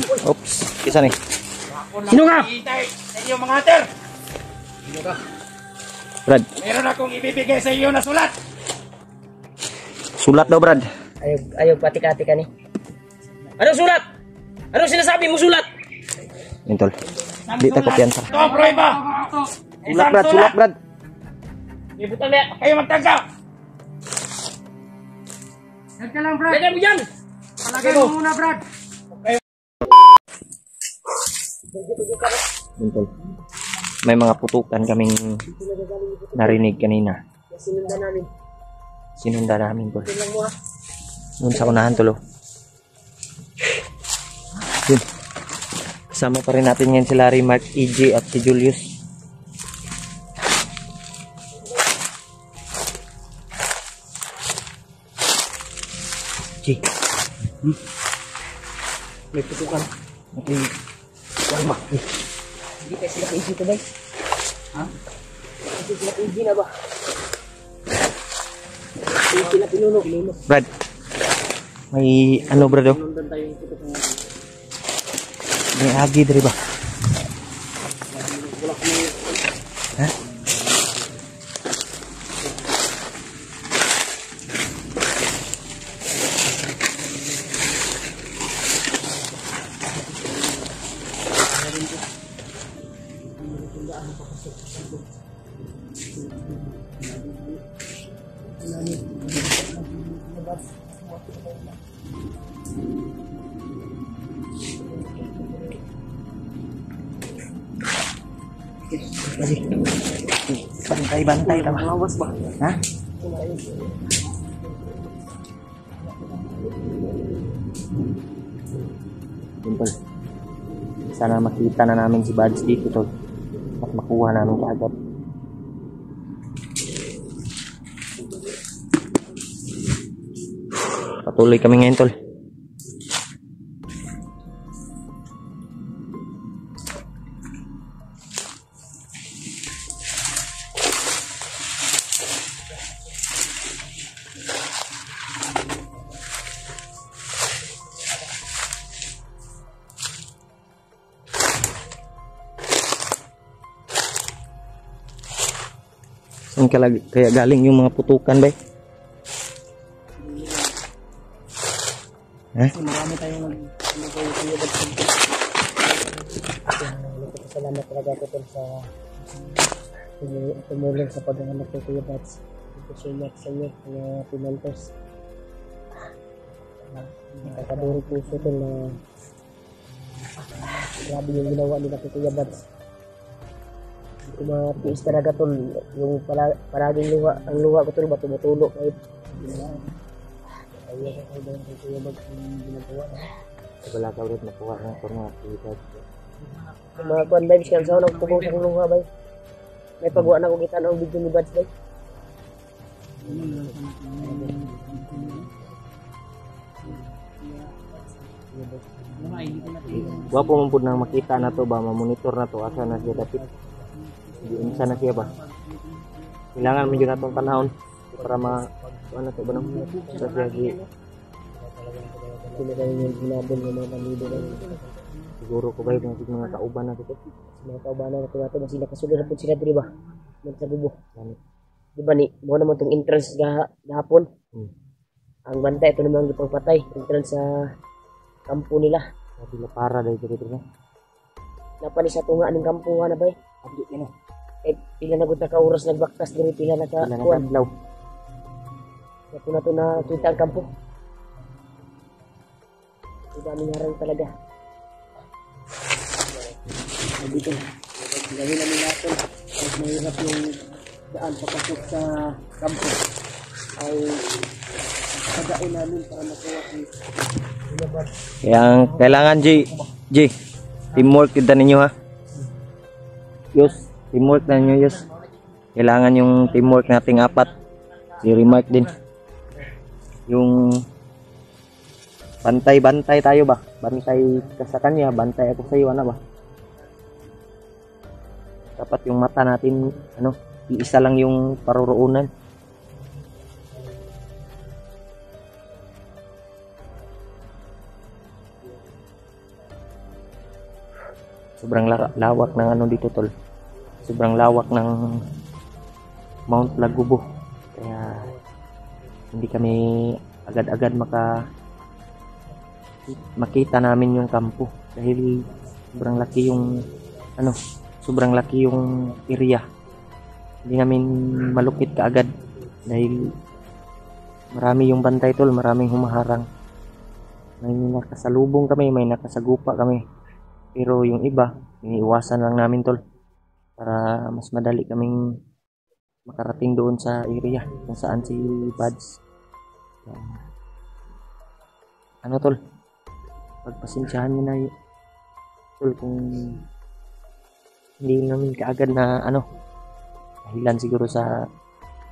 Oops, isa nih. Sino ka? Sa inyo mga hater. Sino ka? Brad, Meron akong ibibigay sa iyo na sulat. sulat daw Brad. Ayaw pati-kati ka ni. Anong sulat? Anong sinasabi mo sulat? Yun tol. Di tayo kumpiyansa. Ito ang prueba. Sulat Brad, sulat Brad. Ibutan niya. Kayo magtangka. Nagka lang, Brad. Lagay mo dyan. Palagay mo muna, Brad. Yun tol. May mga putukan kaming narinig kanina. Sinunda namin. Sinunda namin tol. Tingnan mo ha. Doon sa unahan tol. Yun. Kasama pa rin natin ngayon si Larry, Mark, EJ at si Julius. G. May putukan. Okay. Wala ba? Hindi kayo sila easy to ba? Ha? Kasi sila easy na ba? Hindi sila pinuno. Brad. May ano Brad oh? Pinundan tayo yung putukan. May agi dari ba? Ha? Bantay-bantay tama. Mawas ba? Ha? Simple. Sana makita na namin si Buds dito tol. At makuha namin kaagad. Patuloy kami ngayon tol. Saan kaya galing yung mga putukan ba? Ha? Marami tayong salamat talaga ko sa tumulong sa paghahanap ko Kuya Buds. Ito siya sa iyo, mga pinalters. Nakakaduri puso ko na grabe yung ginawa nila kay Kuya Buds. Yung mga tiis talaga tol, yung palaging luha, ang luha ko tol ba tumutulog kahit ayaw ko doon kay Kuya Buds yung ginagawa na. Wala ka ulit nakuha ng mga aktividad. Yung mga kuwan ba, siya sa unang pugong sa luha ba? May pagwa na kung kita ng video ni Buds ba? Wapo man pud nang makita na to ba, mamonitor na to asa na siya dapat. Di na siya ba? Kailangan medyo na tong panahon para ano to ba nang sa siya Sila kayo yung hinabol ng mga panido na siguro ko ba yung mga kauban na dito. mga kaubanan na ito natin sila kasulod na po sila di ba? Sa bubo. Di ba ni, mo naman itong entrance gahapon. Ang bantay ito naman itong patay. Entrance sa kampo nila. Bila para dahil dito na. Napani sa tunga ng kampo na ba? Abdi yan oh. Eh, pila na gud ka oras nagbaktas diri pila na ka kuwan. Adlaw. Ito na ito na kita ang kampo. Ang dami nga rin talaga. Dito, gawin namin natin. Mas mahirap yung daan papasok sa kampo. Ay pagain namin para makuha si Yang kailangan G, teamwork kita ninyo ha. Yus, teamwork na ninyo Yus. Kailangan yung teamwork nating apat. I-remark din. Yung bantay-bantay tayo ba? Bantay ka sa kanya, bantay ako sa iyo, ano ba? Dapat yung mata natin, ano, iisa lang yung paruroonan. Sobrang lawak ng ano dito tol. Sobrang lawak ng Mount Lagubo. Kaya hindi kami agad-agad makita namin yung kampo dahil sobrang laki yung area. Hindi namin malukit kaagad dahil marami yung bantay tol, maraming humaharang. May nakasalubong kami, may nakasagupa kami. Pero yung iba, iniiwasan lang namin tol para mas madali kaming makarating doon sa area kung saan si Buds. Ano tol, pagpasensyahan nyo na tol kung hindi namin kaagad na dahilan siguro sa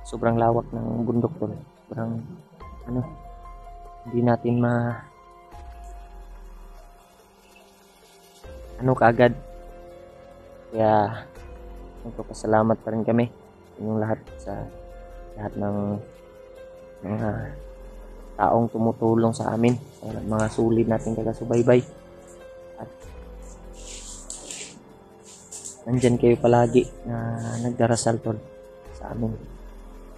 sobrang lawak ng bundok tol. Sobrang hindi natin kaagad. Kaya nagpapasalamat pa rin kami yung lahat ng mga taong tumutulong sa amin, sa mga sulit nating taga-subaybay, at nandyan kayo palagi na nagdarasal tol sa amin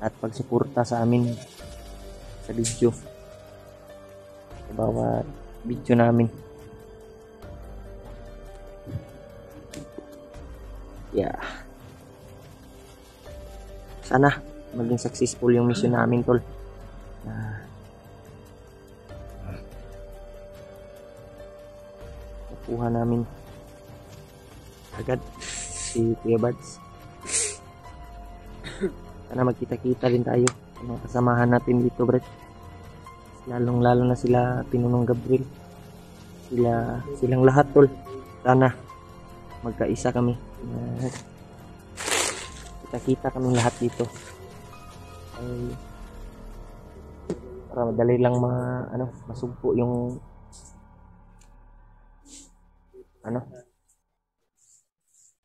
at pagsuporta sa amin sa video, sa bawat video namin. Sana maging successful yung mission namin tol. Nakuha namin agad si Kuya Buds. Sana magkita-kita din tayo sa mga kasamahan natin dito, Brett. Lalong-lalo na sila Pinunong Gabriel. Silang lahat tol. Sana magkaisa kami. Kita-kita kami lahat dito. Ay, para madali lang masugpo yung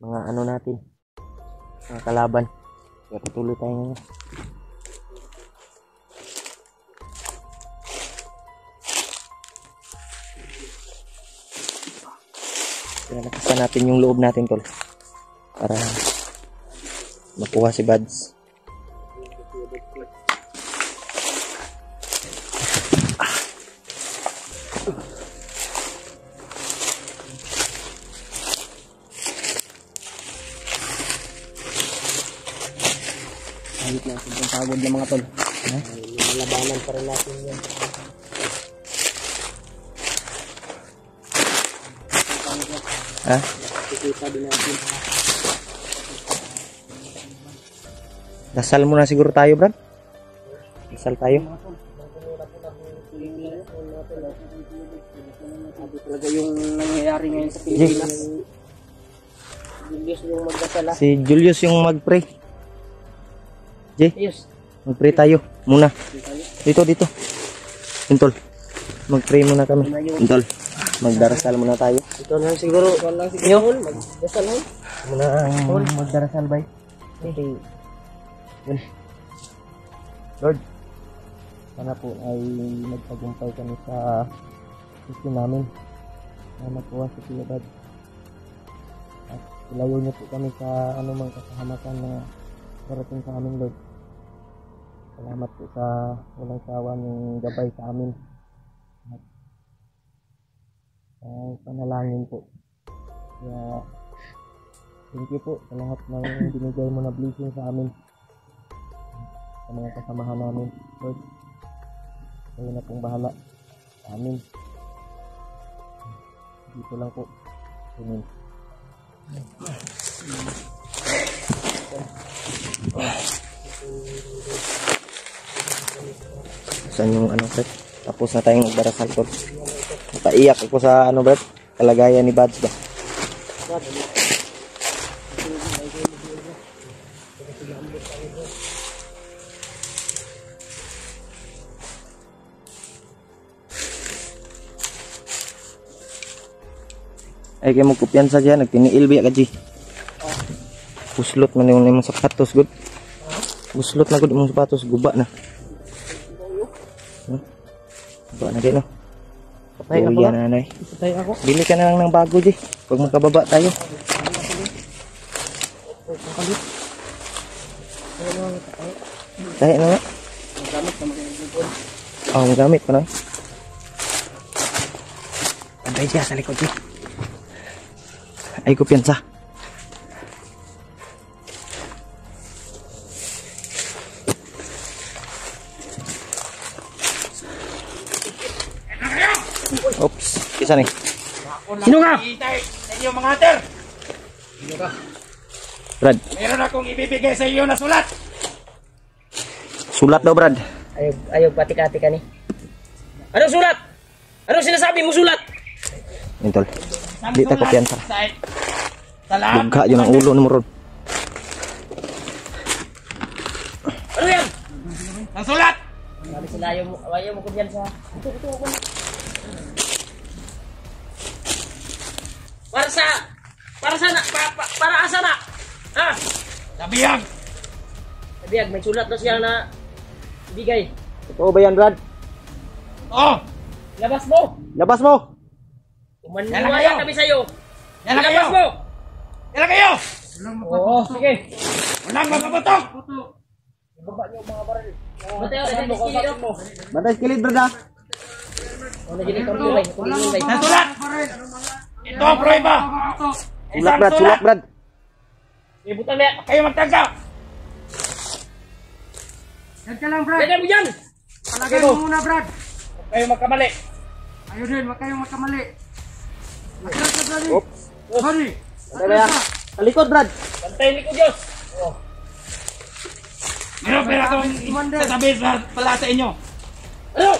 mga natin, mga kalaban. Kaya patuloy tayo ngayon. Kaya nakasan natin yung loob natin tol para makuha si Buds. Kahit na sobrang pagod ng mga tol. Labanan pa rin natin yan. Kikita din natin. Dasal muna siguro tayo, Brad. Dasal tayo. Talaga yung nangyayari ngayon sa Pilipinas. Julius yung magdasal. Si Julius yung mag-pray. Yes. Mag-pray tayo muna. Dito. Intol. Mag-pray muna kami. Intol. Magdarasal muna tayo. Ito lang siguro. Magdasal lang. Muna magdarasal bay. Okay. Lord, sana po ay magtagumpay kami sa gusto namin na makuha si Kuya Buds. At ilayo niyo po kami sa anumang kasahamakan na darating sa amin, Lord. Salamat po sa walang sawa ng gabay sa amin. At panalangin po. Kaya thank you po sa lahat ng binigay mo na blessing sa amin, sa mga kasamahan namin, Lord. Kayo na pong bahala sa amin. Dito lang po. Amen. Saan yung Brett? Tapos na tayong magdarasal po. Napaiyak ako sa Brett, kalagayan ni Buds ba? Ay kayo magkupiyansa dyan, nagtiniil biya ka G. Buslot man yung sapatos good. Buslot na good yung sapatos, guba na. Guba na din no. Patay ako Luya na. nanay. Patay ako. Bili ka na lang ng bago, Jay. Pag makababa tayo. Tayo na nga. Ang gamit ko na. Antay siya sa likod, Jay. Ay, kumpiyansa. Oops, isa nih. Sino ka? Hintay sa iyo mga hunter. Brad, Meron akong ibibigay sa iyo na sulat. sulat daw, Brad. Ayaw patik-atik ka ni. Anong sulat? Anong sinasabi mo sulat? Intol. Isang Di ta sulat kumpiyansa. sa lahat. Bugha yun ang ulo ni Moron. Ano yan? Ang sulat. Sabi sila ayaw mo kumpiyansa. Ito ako. Para asa na? Ha? Nabiyag. Nabiyag, may sulat na siya na ibigay. Totoo ba yan, Brad? Oh, Labas mo! Labas mo! Maniwaya kami sa'yo! yan na kayo. Labas mo! Yan na kayo. Oo, sige. Walang magpaputok. Mateo, nagkikilid mo. Bantay skilid, Brad, ha? Ano dyan ikaw tulay? Ang sulat. Ito ang prueba. Sulat, Brad, sulat, Brad. Ibutan na! Kayo magtanggaw. Yan ka lang, Brad. Lagyan mo dyan! Palagay mo muna, Brad. Kayo magkamali. Ayun din, wag kayong magkamali. Atras ka, Brad. Oops. Sorry. Kaya, sa likod, Brad. Bantayin ko, Diyos! Meron akong sasabihin pala sa inyo. Ano?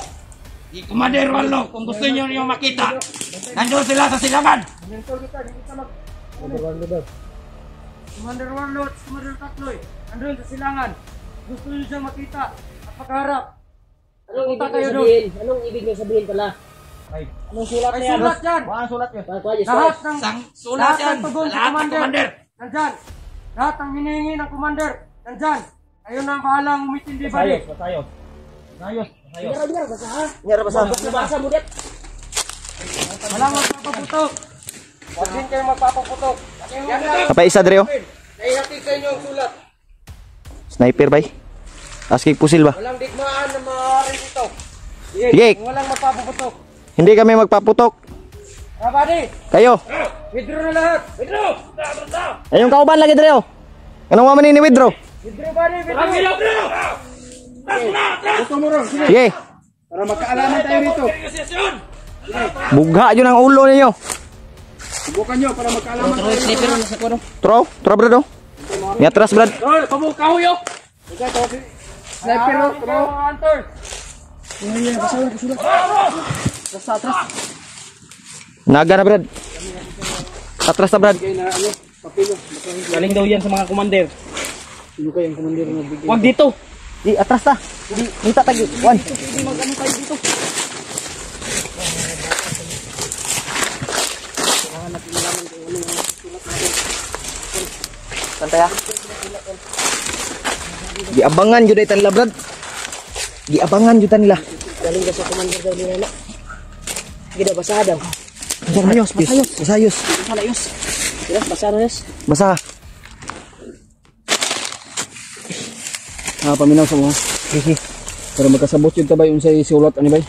Si Commander Wallo, kung gusto niyo yung makita, nandun sila sa silangan. Commander Warlord, Commander Tatloy. Andun sa silangan. Gusto niyo siyang makita at pagharap. Anong ibig Punta niyo kayo sabihin? Anong ibig niyo sabihin pala? Anong sulat Ay, na yan? sulat yan. Ang sulat yun. Lahat ng Isang sulat yan. tugon Lahat ng Commander. Nandyan. Lahat ng hinihingi ng Commander. Nandyan. Ayun ang bahalang umitindi ba rin? Biar, basa ha? Nyara ba sa? Nabasa mo dit? Walang magpapaputok. Huwag din kayo magpapaputok. Yan lang. Apa isa, Dreo? Naihatid sa inyo ang sulat. Sniper, bay. Askig pusil ba? Walang digmaan na maaari dito. Sige, Walang magpapaputok. hindi kami magpaputok. Rabadi, Kayo. withdraw na lahat. Pedro! Ayong kauban lagi, Dreo. Anong maman ni withdraw? Withdraw, buddy, withdraw. Pedro! Sige. Para magkaalaman tayo rito. Negosasyon! Bugha yun ang ulo ninyo. Subukan nyo para magkaalaman tayo. Tro, Brad, oh. Ni atras, Brad. Pabukaw yo! Sniper, bro. Hunter. Naga na, Brad. Atras na, Brad. Galing daw yan sa mga commander. Sino kayang commander na bigyan? Huwag dito! Di, atras na. Di, minta tagi. One. Santai ya. Giabangan jud itan nila, Brad. Giabangan jud nila. Galing daw sa commander daw nila na. Sige daw, basa daw. Masayos, masayos, masayos. Malayos. Sige, basa na yos. Basa. Paminaw sa mga. Sige. Para magkasabot yun tabay yung sa isulat. Ano ba?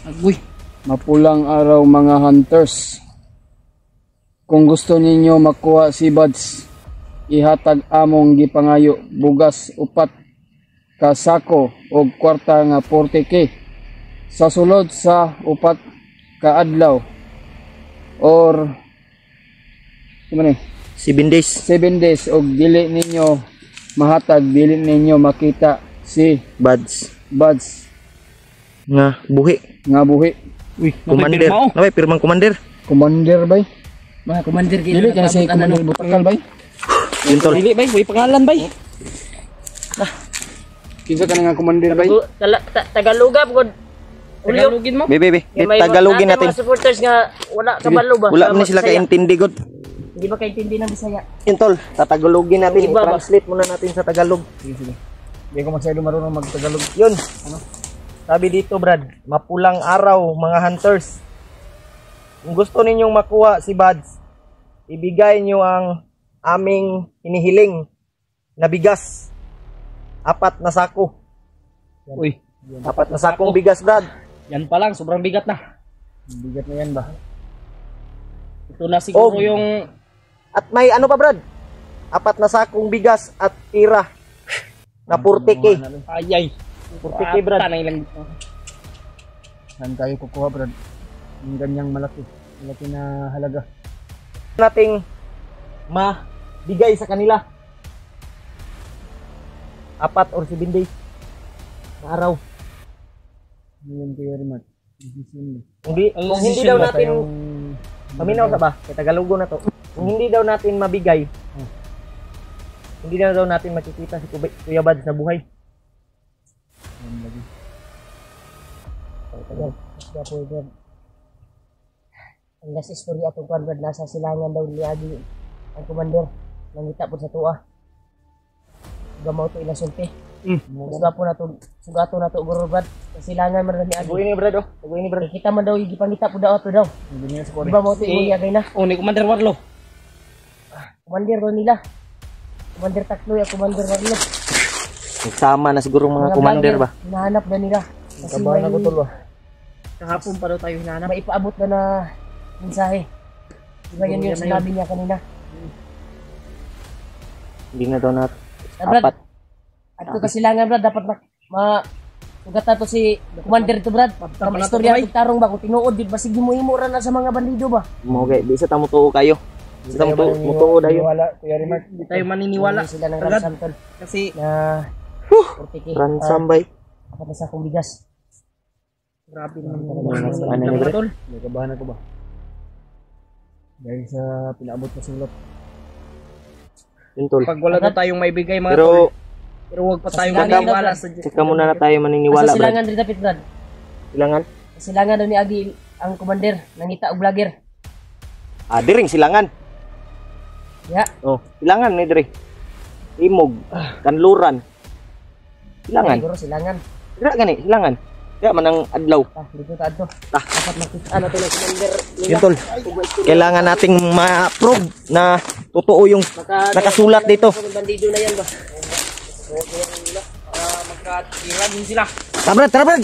Agoy. Mapulang araw mga hunters. Kung gusto ninyo makuha si Buds, ihatag among gipangayo bugas upat ka sako o kwarta nga 40k sa sulod sa upat ka adlaw or ano 7 days. 7 days og dili ninyo mahatag, dili ninyo makita si Buds. Buds Nga buhi. nga buhi. Uy, commander. Napay pirmang commander. Commander bay. Mga commander Dili ka si Commander Butakal bay. Yun tol. Dili bay, may pangalan bay. Kinsa ka na nga commander bay? Tagalogap god. Tagalogin mo? Bebe, Tagalogin natin. Mga supporters nga wala kabalo ba? Wala man sila kaintindi god. Hindi ba kaintindi ng Bisaya? Yun tol, tatagalogin natin. Iba ba? I-translate muna natin sa Tagalog. Hindi ko masyado marunong magtagalog. Yun. Sabi dito, Brad, mapulang araw, mga hunters. Kung gusto ninyong makuha si Buds, ibigay nyo ang aming hinihiling na bigas. 4 na sako. Uy, 4 na sakong bigas, Brad. yan pa lang, sobrang bigat na. Bigat na yan ba? Ito na siguro Oh. yung... At may ano pa, Brad? 4 na sakong bigas at tira na 40k. Ayay. 40k, Brad. Tanay lang dito. Saan tayo kukuha, Brad? Yung ganyang malaki. Malaki na halaga. Nating mabigay sa kanila. 4 or 7 days na araw. Yun kayo rin, Mark. Kung hindi daw natin paminaw sa ba? Kaya Tagalogo na to. Kung hindi daw natin mabigay, hindi na daw natin makikita si Kuya Buds na buhay. Ang last story atong kuan Brad, nasa silangan daw ni Agi ang commander nangita po sa tuwa. Gamaw to ila sulti. Mas po na to sugato na to guro Brad. Sa silangan man ni Agi. Buhay ni Brad, oh. Buhay ni Brad. Kita man daw gipangita po daw to daw. Hindi niya sa Di ba mo to ingon agay na? ni Commander Warlo. Commander daw nila. Commander Takloy at Commander Warlo. Nagsama na siguro mga commander ba? Hinahanap na nila. Kasi Kabahan ako tol ba? kahapon pa daw tayo hinahanap. May ipaabot na mensahe. Diba yun yung sinabi niya kanina? Hindi na daw natin. Brad, at ito kasilangan Brad, dapat sugatan to si Commander to Brad. Kung istorya itong tarong ba, kung tinuod, di ba sige mo ra na sa mga bandido ba? Mga di sa tamutuo kayo. Sa tamutuo dayo. Kuya Rimar. Hindi tayo maniniwala. Hindi sila ng Agad. ransom tol. Kasi Na 40k. Ransom bay. Apat na sakong bigas. grabe naman Ano ni Brad? tol. May kabahan ako ba? Dahil sa pinaabot na sulat. Yun tol. Pag wala na tayong maibigay mga tol. Pero Pero huwag pa tayong Silangan maniwala daw, sa Diyos. saka muna na tayo maniniwala, Sa Brad. silangan rin dapat Brad. Silangan? Sa silangan daw ni Agi ang Commander, nangita og vlogger. Diring silangan. Ya, Oh, silangan ni Dre. Imog, kanluran. Silangan. siguro silangan. Dira gani, silangan. Kaya manang adlaw. Dito ta adto. Dapat makita na to ng Commander nila. Yun tol. Kailangan nating ma-prove na totoo yung nakasulat dito. Mga bandido na yan ba? Magkatira din sila. Tara, Brad, tara, Brad.